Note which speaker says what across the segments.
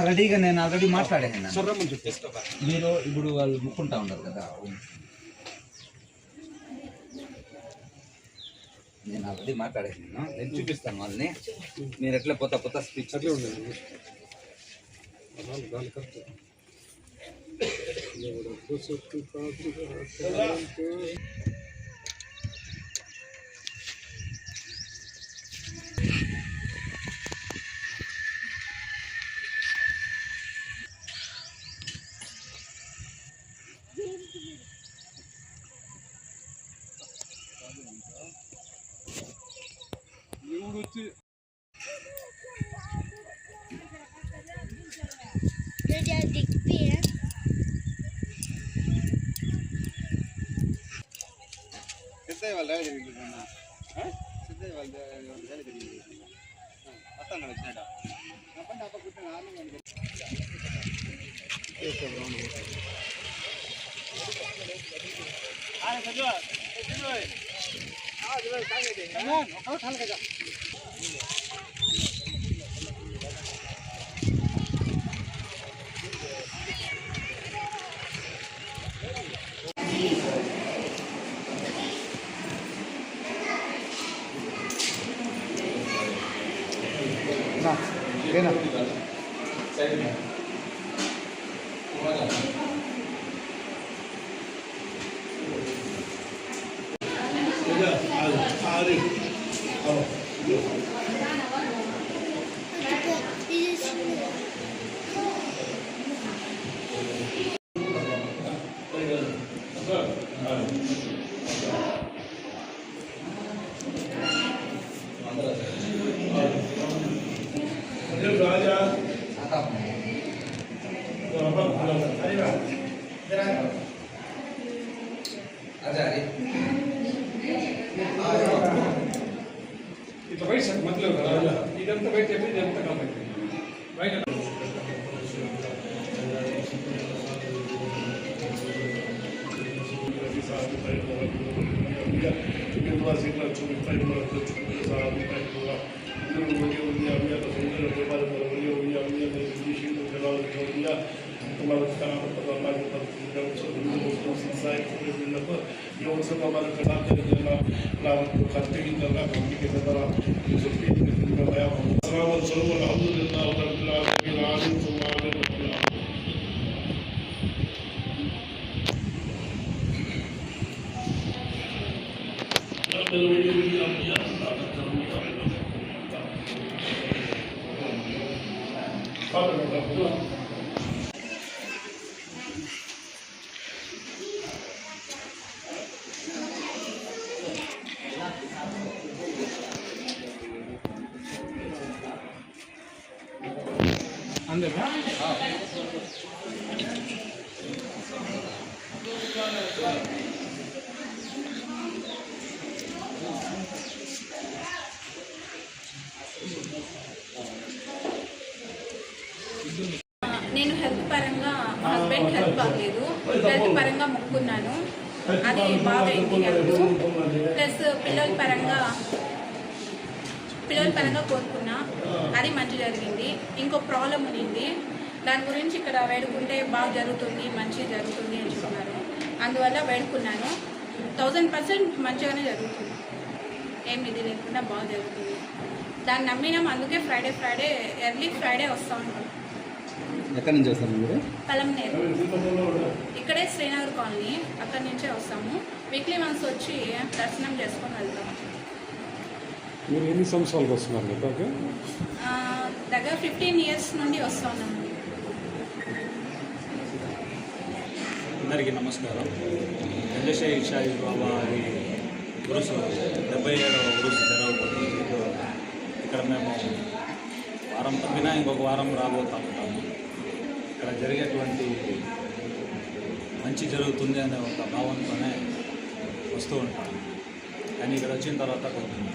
Speaker 1: రెడీగా నేను ఆల్రెడీ మాట్లాడాను. మీరు ఇప్పుడు వాళ్ళు ముక్కుంటా ఉంటారు కదా, నేను ఆల్రెడీ మాట్లాడాను. నేను చూపిస్తాను వాళ్ళని, మీరు ఎట్లా కొత్త స్పీచ్
Speaker 2: इतना बैठ सक मतलब इधर तो बैठे भी इधर तक काम करते बैठ अंदर
Speaker 3: నేను హెల్త్ పరంగా మా హస్బెండ్ హెల్త్ బాగలేదు, హెల్త్ పరంగా మొక్కున్నాను, అది బాగా అయింది హెల్త్. ప్లస్ పిల్లల పరంగా కోరుకున్నా, అది మంచి జరిగింది. ఇంకో ప్రాబ్లం ఉంది, దాని గురించి ఇక్కడ వేడుకుంటే బాగా జరుగుతుంది, మంచి జరుగుతుంది అని చెప్పారు. అందువల్ల వేడుకున్నాను. 1000% మంచిగానే జరుగుతుంది, ఏం ఇది లేకుండా బాగా జరుగుతుంది. దాన్ని నమ్మినాం, అందుకే ఫ్రైడే ఎర్లీ ఫ్రైడే వస్తూ ఉంటాం.
Speaker 1: ఎక్కడి నుంచి వస్తాము మీరు?
Speaker 3: పలంనేరు, ఇక్కడే శ్రీనగర్ కాలనీ, అక్కడి నుంచే వస్తాము. వీక్లీ వన్స్ వచ్చి దర్శనం చేసుకొని వెళ్తాము.
Speaker 2: మీరు ఎన్ని సంవత్సరాలకు వస్తున్నారు?
Speaker 3: దగ్గర 15 years నుండి వస్తూ ఉన్నాము.
Speaker 4: అందరికీ నమస్కారం. చంద్రశేఖర్ షాయి బాబా అది ఉరుసు 77వ ఉరుసు జరగబోతుంది. ఇక్కడ మేము వారం తప్పినా ఇంకొక వారం రాబోతూ ఉంటాము. ఇక్కడ జరిగేటువంటి మంచి జరుగుతుంది అనే ఒక భావనతోనే వస్తూ ఉంటాము. కానీ ఇక్కడ వచ్చిన తర్వాత కొంచెం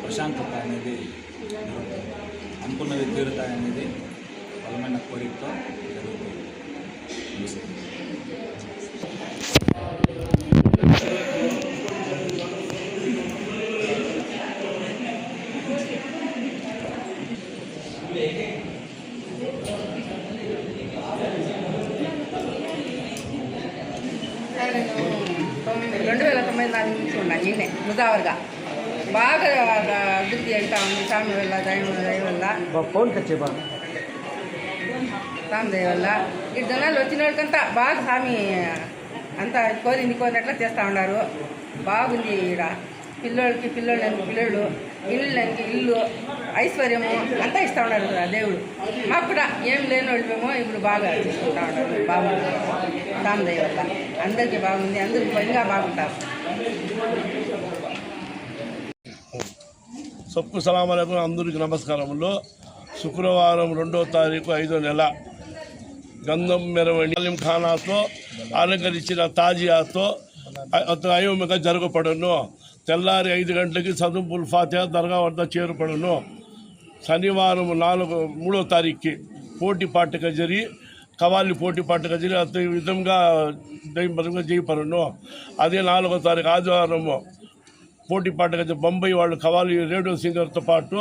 Speaker 4: ప్రశాంతత అనేది జరుగుతుంది, అనుకున్నవి తీరుతాయనేది బలమైన కోరికతో జరుగుతుంది.
Speaker 5: 2009 నుంచి ఉన్నాను నేనే ముజావర్గా. బాగా అభివృద్ధి అవుతా ఉంది స్వామి వల్ల దయ వల్ల, స్వామి దయ వల్ల. ఈ జనాలు వచ్చిన వాళ్ళకంతా బాగా స్వామి అంతా కోరినట్లా చేస్తూ ఉన్నారు. బాగుంది ఈడ. పిల్లోళ్ళకి పిల్లలు, ఇళ్ళకి ఇల్లు, ఐశ్వర్యము అంతా ఇస్తూ ఉన్నారు కదా దేవుడు. మాకు కూడా ఏం లేని వాళ్ళమేమో ఇప్పుడు బాగా తీసుకుంటా ఉన్నారు. బాగుంది స్వామి దయ వల్ల, అందరికీ బాగుంది. అందరూ ఇంకా బాగుంటారు.
Speaker 6: సబ్కు సలాం అలైకుం. అందరికీ నమస్కారములు. శుక్రవారం 2వ తారీఖు 5వ నెల గంధం మెరవణి అలీం ఖానాతో అలంకరించిన తాజియాతో అయోమిగా జరగబడును. తెల్లారి 5 గంటలకి సదుంపుల్ ఫాతిహా దర్గా వద్ద చేరుపడును. శనివారం 3వ తారీఖుకి పోటీపాటుగా జరిగి కవాలి పోటీపాటుగా జరిగి అదే విధంగా దైవంగా చేయబడును. అదే 4వ తారీఖు ఆదివారము పోటీపాటుగా బొంబాయి వాళ్ళు కవాలి రేడియో సింగర్తో పాటు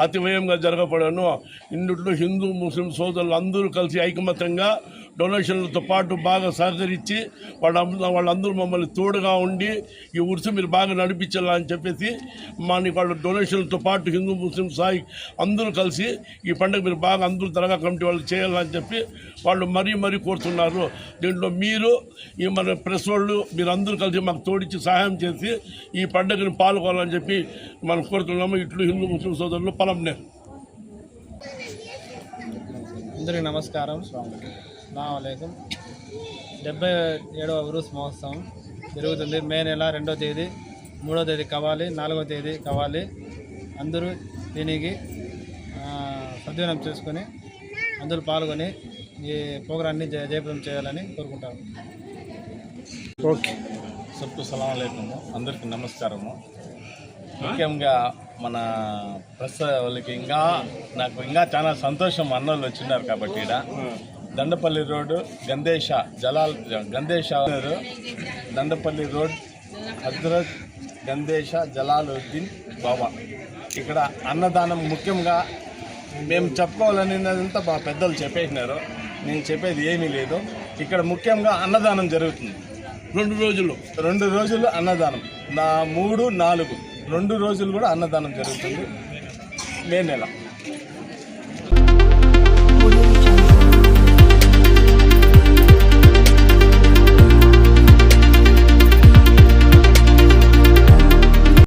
Speaker 6: అతివయంగా జరగబడను. ఇందులో హిందూ ముస్లిం సోదరులు అందరూ కలిసి ఐకమత్యంగా డొనేషన్లతో పాటు బాగా సహకరించి వాళ్ళందరూ మమ్మల్ని తోడుగా ఉండి ఈ ఉరుసు మీరు బాగా నడిపించాలని చెప్పేసి వాళ్ళు డొనేషన్లతో పాటు హిందూ ముస్లిం సాయి అందరూ కలిసి ఈ పండుగ మీరు బాగా అందరూ దర్గా కమిటీ వాళ్ళు చేయాలని చెప్పి వాళ్ళు మరీ కోరుతున్నారు. దీంట్లో మీరు ఈ మన ప్రెస్ వాళ్ళు మీరందరూ కలిసి మాకు తోడిచ్చి సహాయం చేసి ఈ పండుగను పాల్గొనాలని చెప్పి మనం కోరుతున్నాము. ఇట్లు హిందూ ముస్లిం సోదరులు పలంనేరు.
Speaker 7: అందరికీ నమస్కారం. అస్సలాము అలైకుం. 77వ ఉరూస్ మహోత్సవం జరుగుతుంది. మే నెల 2వ తేదీ, 3వ తేదీ కవాలి, 4వ తేదీ కవాలి. అందరూ దీనికి సద్వినియోగం చేసుకొని అందరూ పాల్గొని ఈ ప్రోగ్రాన్ని జయప్రదం చేయాలని కోరుకుంటాము.
Speaker 6: ఓకే.
Speaker 8: సబ్కు సలాం అలైకుం. అందరికీ నమస్కారము. ముఖ్యంగా మన ప్రెస్ వాళ్ళకి నాకు చాలా సంతోషం అన్నోళ్ళు వచ్చినారు కాబట్టి ఇక్కడ దండపల్లి రోడ్డు గందేశ దండపల్లి రోడ్ హజ్రత్ గందేశ జలాలుద్దీన్ బాబా ఇక్కడ అన్నదానం ముఖ్యంగా మేము చెప్పుకోవాలనేదంతా మా పెద్దలు చెప్పేసినారు. నేను చెప్పేది ఏమీ లేదు. ఇక్కడ ముఖ్యంగా అన్నదానం జరుగుతుంది. 2 రోజులు అన్నదానం, 3, 4 2 రోజులు కూడా అన్నదానం జరుగుతుంది మే నెల.